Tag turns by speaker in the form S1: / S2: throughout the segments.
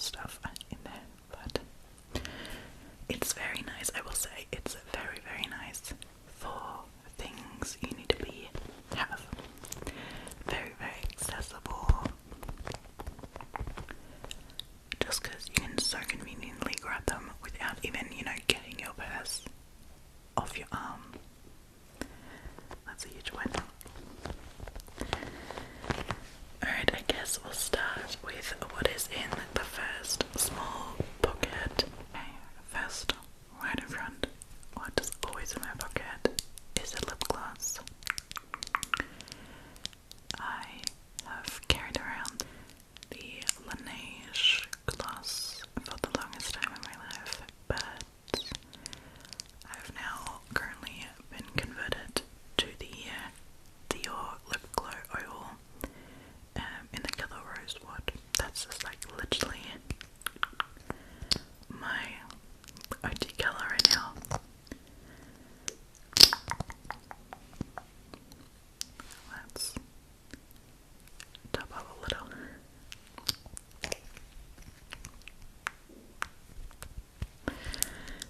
S1: stuff in there, but it's very nice. I will say it's very, very nice for things you need to have. Very, very accessible. Just because you can so conveniently grab them without even, getting your purse off your arm. That's a huge win. Alright, I guess we'll start with what is in the first small pocket. Okay, first, right in front, what is always in my pocket is a lip gloss. I have carried around the Laneige gloss for the longest time in my life, but I've now currently been converted to the Dior Lip Glow Oil in the colour Rosewood. That's just like literally my OG colour right now. Let's top up a little.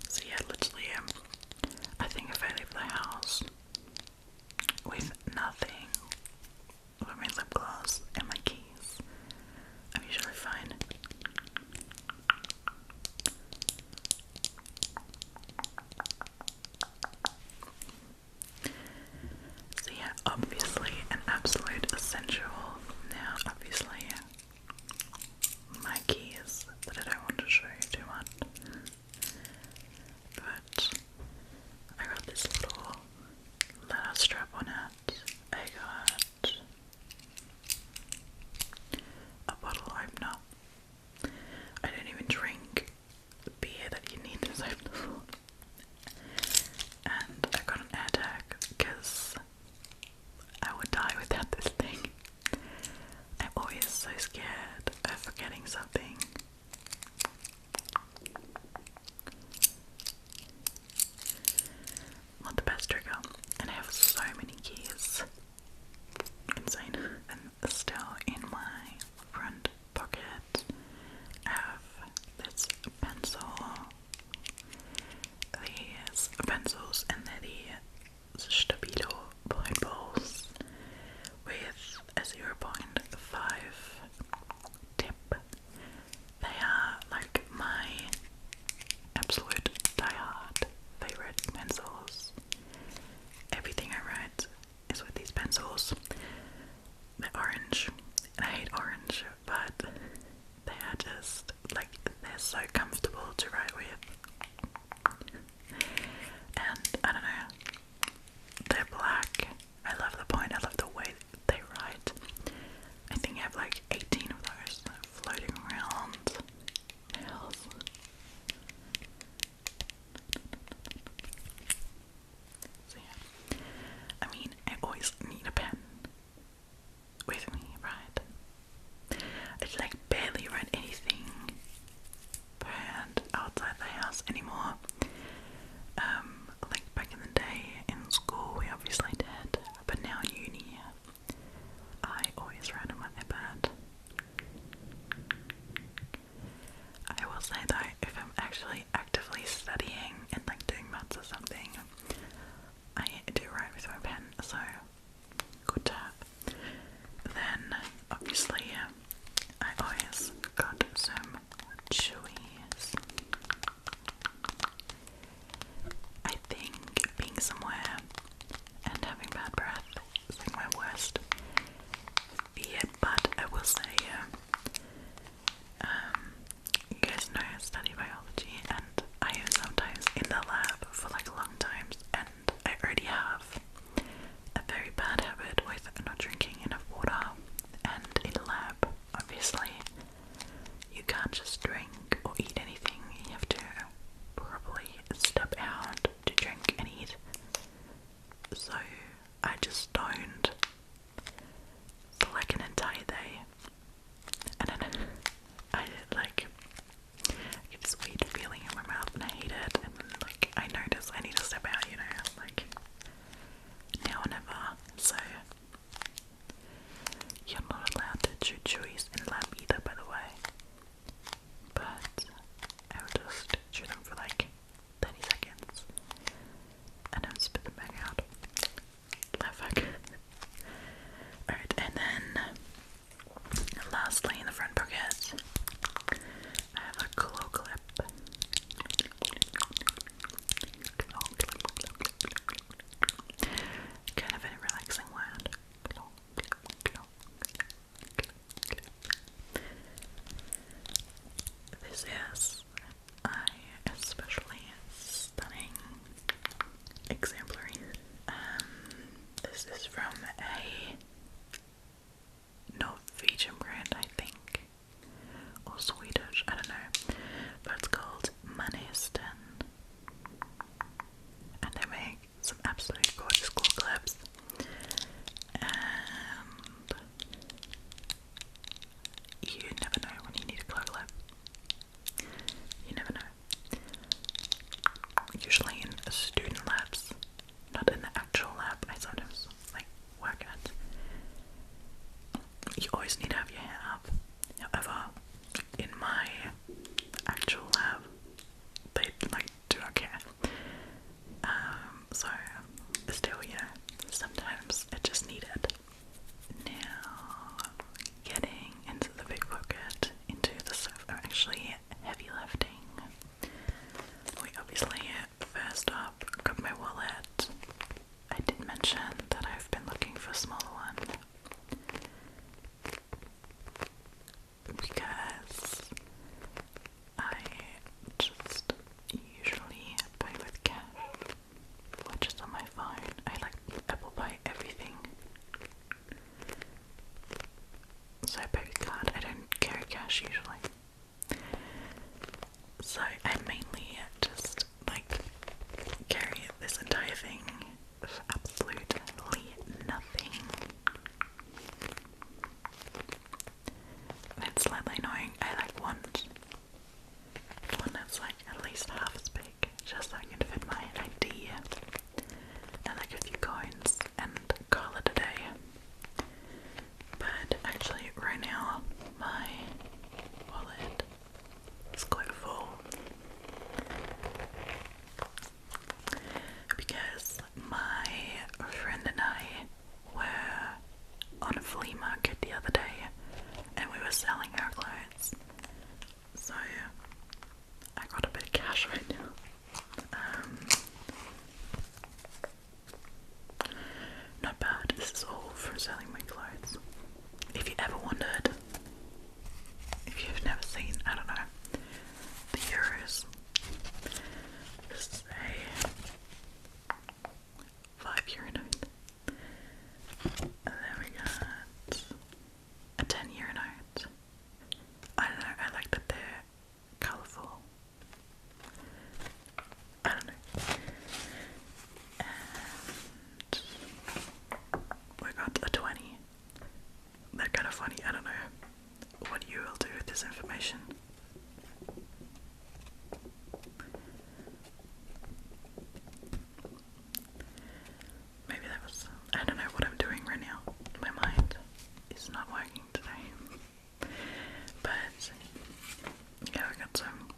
S1: So yeah, literally, I think if I leave the house with nothing but my lip gloss and my keys, I'm usually fine. So yeah, obviously an absolute essential. Now, obviously, my keys that I don't want to show you too much, but I got this little leather strap on it. I got a bottle opener. I don't even drink the beer that you need this opener for. And I got an air tag because I would die without this thing. I'm always so scared of forgetting something. Not the best trigger, and I have so many keys. Insane. And still in my front pocket, I have this pencil. These pencils, and they're the Stabilo point balls with a 0.5 tip. They are like my absolute diehard favorite pencils. Everything I write is with these pencils. They're orange, and I hate orange, but they are just like, they're so comfortable to write with. And I don't know, they're black. I love the point, I love the way they write. I think I have like 18 of those floating around the house. So yeah, I mean, I always need a pen with me, right? I like barely write anything per hand outside the house anymore. Like back in the day in school we obviously did, but now in uni I always write on my iPad. I will say though, if I'm actually actively studying and like doing maths or something, I do write with my pen, so good to have. Then obviously I always got some chewies. I think being somewhere and having bad breath is like my worst fear, but I will say, you guys know I study biology, and I am sometimes in the lab for like long times, and I already have a very bad habit with not drinking enough water. And in lab, obviously, you can't just drink or eat anything. You have to probably step out to drink and eat. So I just don't for like an entire day. I don't know. I like get this weird feeling in my mouth and I hate it. And like I notice I need to step out, like now or never. So you're not allowed to chew chewies in lab either, by the way. this is especially stunning exemplary. This is from a Norwegian brand, I think, or Swedish, I don't know, but it's called Maniston, and they make some absolutely gorgeous claw clips, and you never know when you need a claw clip. You never know. Usually in student labs, not in the actual lab I sometimes like work at, you always need to have your hair up. However, in my actual lab, they like do not care. So still, sometimes it's just needed. Now, getting into the big bucket, into the stuff of actually heavy lifting. We obviously, first up, got my wallet. I did mention that I've been looking for a smaller one because I just usually pay with cash or just on my phone. I like Apple Pay everything, so I pay with card. I don't carry cash usually, so I mainly just like carry this entire thing for absolutely nothing. And it's slightly annoying. I like want one that's like at least half as big, just so I can fit my ID and like a few coins and call it a day. But actually right now my wallet is quite full because my friend and I were on a flea market the other day and we were selling our clothes, so I got a bit of cash right now. Not bad. This is all from selling my clothes. If you ever wondered, if you've never seen, I don't know, the euros, this is a €5 note. And then we got a €10 note. I don't know, I like that they're colourful. I don't know. And we got a 20. They're kind of funny. I don't know what you will do with this information. Maybe that was, I don't know what I'm doing right now. My mind is not working today. But yeah, I got some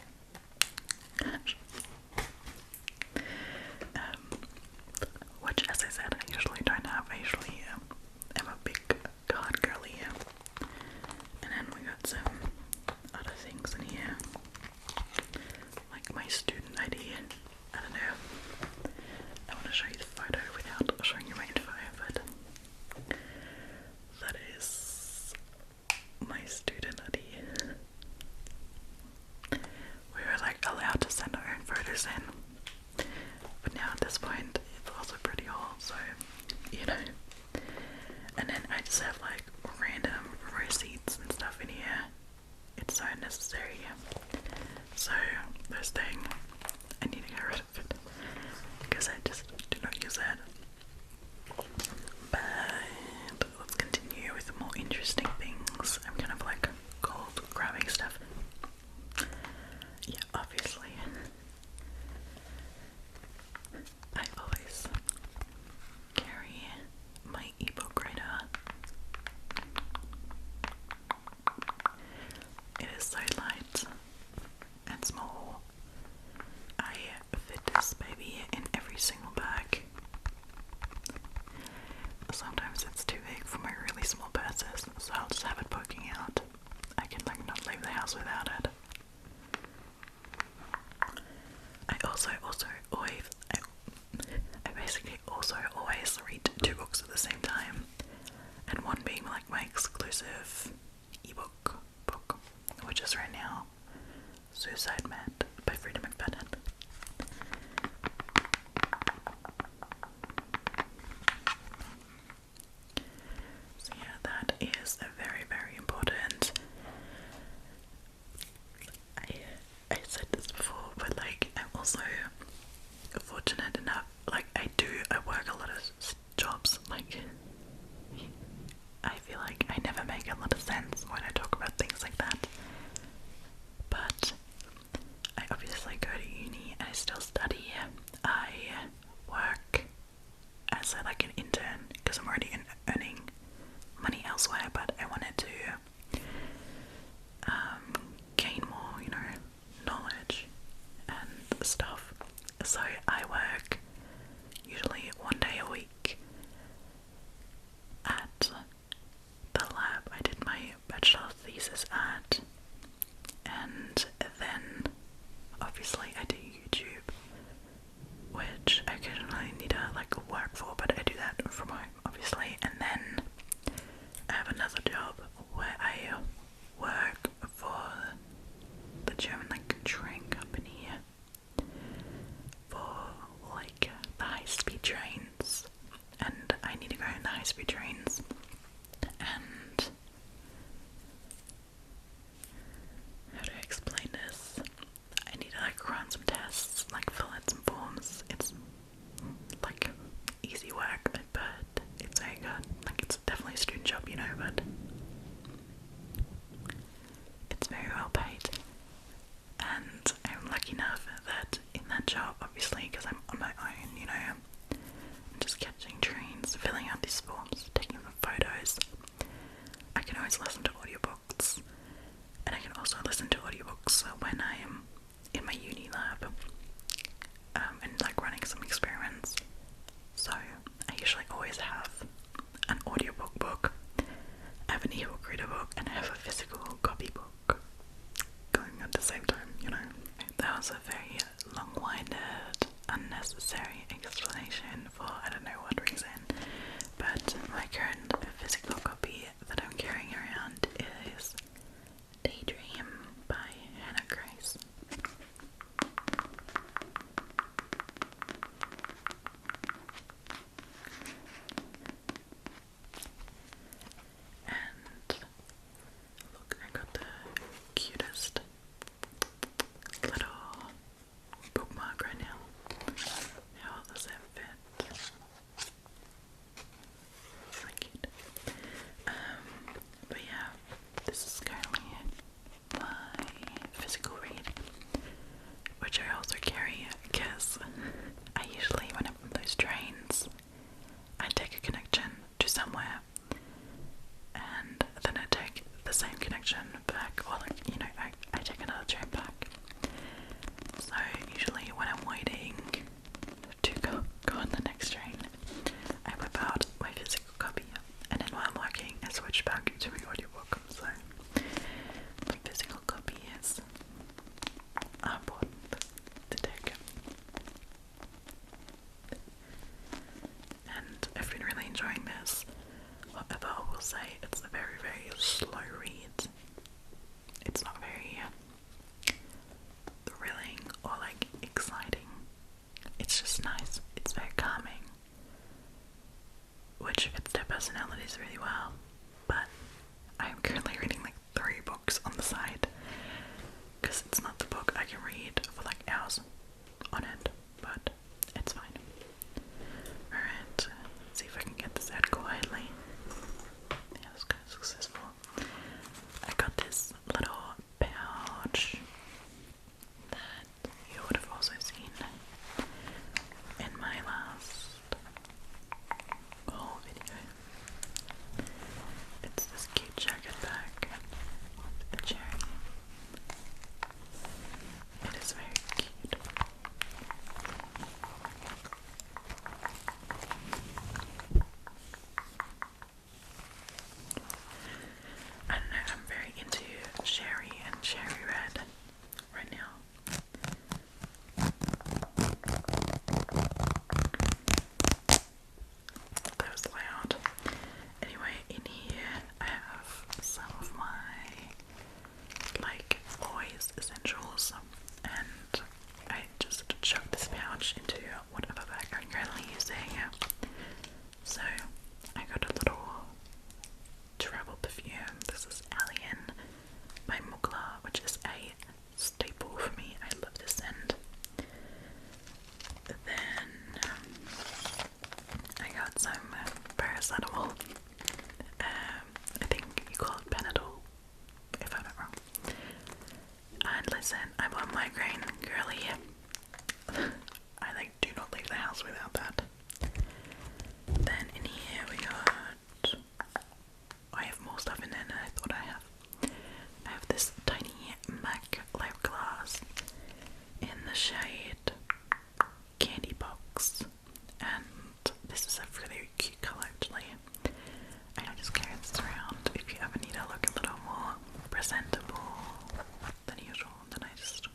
S1: which, as I said, I usually don't have. I usually am a big card girly. And then we got some other things in here, like my student ID. I don't know. I want to show you the photo without showing you my info, but that is my student ID. We were like allowed to send our own photos in, but now at this point it's also pretty old, so you know. And then I just have like random receipts and stuff in here. It's so unnecessary. So this thing, I need to get rid of it because I just do not use it. But let's continue with more interesting things. I'm kind of like cold grabbing stuff. Yeah, obviously. I always carry my ebook reader. It is so light and small. I fit this baby in every single bag. Sometimes it's too big for my really small purses, so I'll just have it poking out. I can like not leave the house without it. I basically also always read 2 books at the same time, and one being like my exclusive ebook book, which is right now Suicide Mat by Freya McFadden. So yeah, that is a very, very important. I said this before, but like I'm also fortunate enough, like I work a lot of jobs, like I feel like I never make a lot of sense when I talk about things like that, but I obviously go to uni and I still study. I work as like an intern because I'm already earning money elsewhere, but I wanted to gain more, knowledge and stuff. So I work usually 1 day a week at the lab I did my bachelor thesis at, and then obviously I do YouTube, which I occasionally need to like work for, but I do that from home obviously, and then I have another job where I work for the German like train company for like the high-speed trains, and I need to go in the high-speed trains, and how do I explain this? I need to like run some tests, like fill out some forms. It's like easy work, but it's very good. Like it's definitely a student job, but it's very well paid. And I'm lucky enough that in that job, obviously, because I'm on my own, I'm just catching trains, filling out these forms, taking the photos. I can always listen to audiobooks, and I can also listen to audiobooks when I am in my uni lab, and like running some experiments. So I usually always have an audiobook book, I have an ebook reader book, and I have a physical copy book going at the same time, That was a very long-winded, unnecessary explanation for I don't know what reason, but my current physical copy that I'm carrying around is Daydream by Hannah Grace. migraine girly. I like do not leave the house without that. Then in here we got, I have more stuff in there than I thought I have this tiny MAC lip gloss in the shade Candy Box, and this is a really cute colour actually. I just carry this around if you ever need to look a little more presentable than usual. Then I just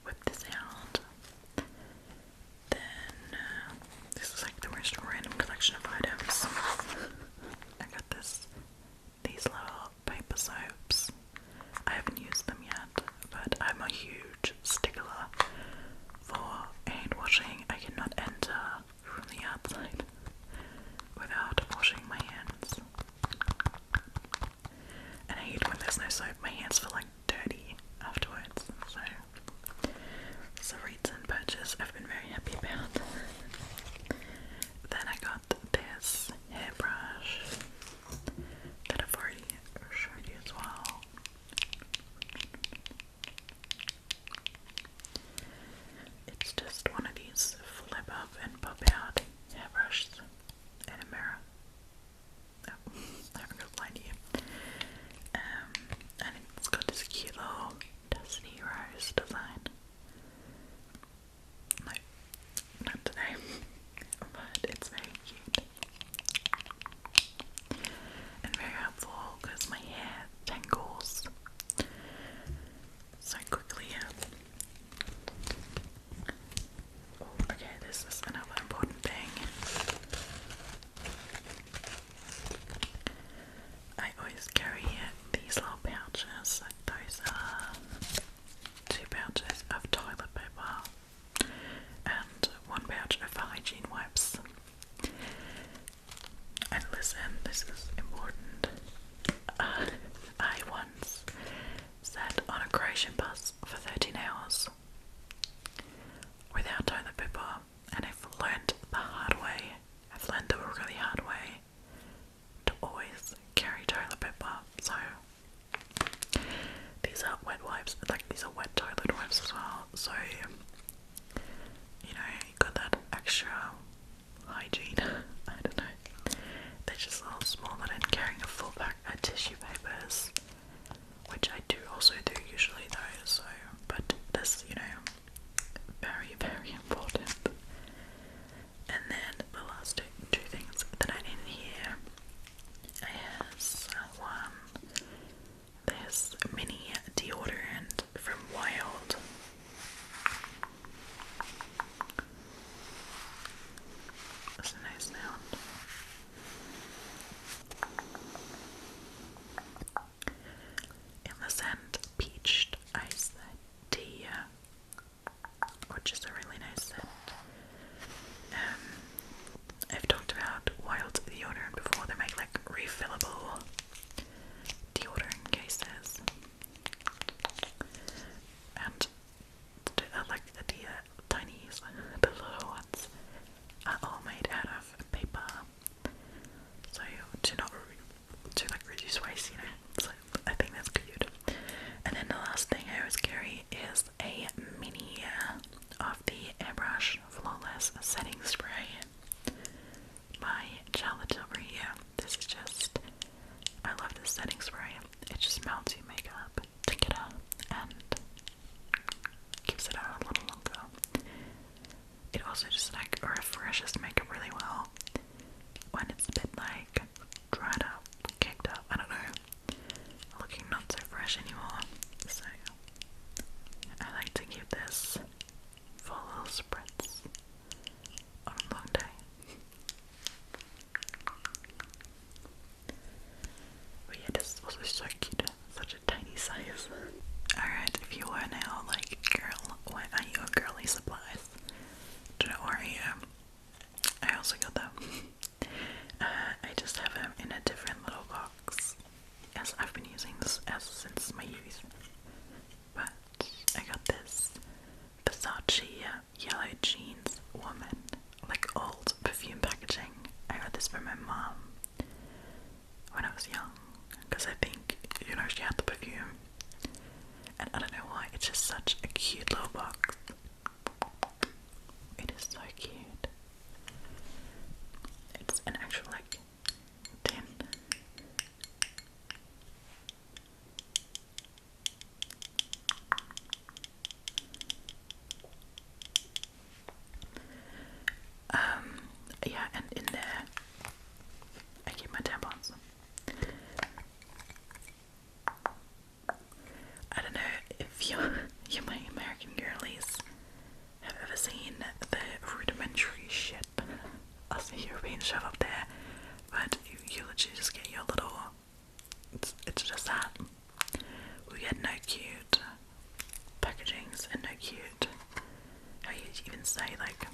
S1: whip this out. Then this is like the most random collection of items. I got these little paper soaps. I haven't used them yet, but I'm a huge stickler for hand washing. I cannot enter from the outside without washing my hands. And I hate when there's no soap. My hands feel like dirty afterwards. So it's a recent purchase I've been very happy about. Then I got this hairbrush that I've already showed you as well. It's just one of these flip up and pop out hairbrushes and a mirror. Oh, I haven't got a line here. And it's got this cute little dusty rose design. No, not today, but it's very cute and very helpful because my hair tangles so quickly. Oh, okay, this is another important thing. I always carry these little pouches. Those are 2 pouches of toilet paper and 1 pouch of hygiene wipes. And listen, this is important. I once sat on a Croatian bus for 13 hours without toilet paper, and I've learned the hard way. I've learned the really hard way to always carry toilet paper. So these are wet wipes, like these are wet toilet wipes as well. So you know, you got that extra hygiene. I don't know. They're just a little small, and I'm carrying a full pack of tissue papers, which I do also do usually though. So, but this, you know, very, very important. And then the last two things that I need here is this mini deodorant from Wild. That's a nice sound. In the scent Peached Iced Tea, which is a really nice scent. I've talked about Wild deodorant before. They make like refillable deodorant cases, and like the tinies, the little ones, are all made out of paper. So to like reduce waste, you know. So I think that's good. And then the last thing I always carry is a mini of the Airbrush Flawless Setting Spray by Charlotte over here. This is just, I love this setting spray. It just melts your makeup together and keeps it out a little longer. It also just like refreshes makeup really well when it's a bit like dried up, caked up, I don't know, looking not so fresh anymore. So I like to keep this for little spritz on a long day. But yeah, this is also so cute, such a tiny size. Alright, if you are now like, girl, when are your girly supplies? Do not worry, I also got them. I just have them in a different little box, as I've been using this since my youth. But I got this Versace Yellow Jeans Woman, like old perfume packaging. I got this from my mom when I was young, because I think, you know, she had the perfume, and I don't know why, it's just such we had no cute packagings and no cute, how you even say like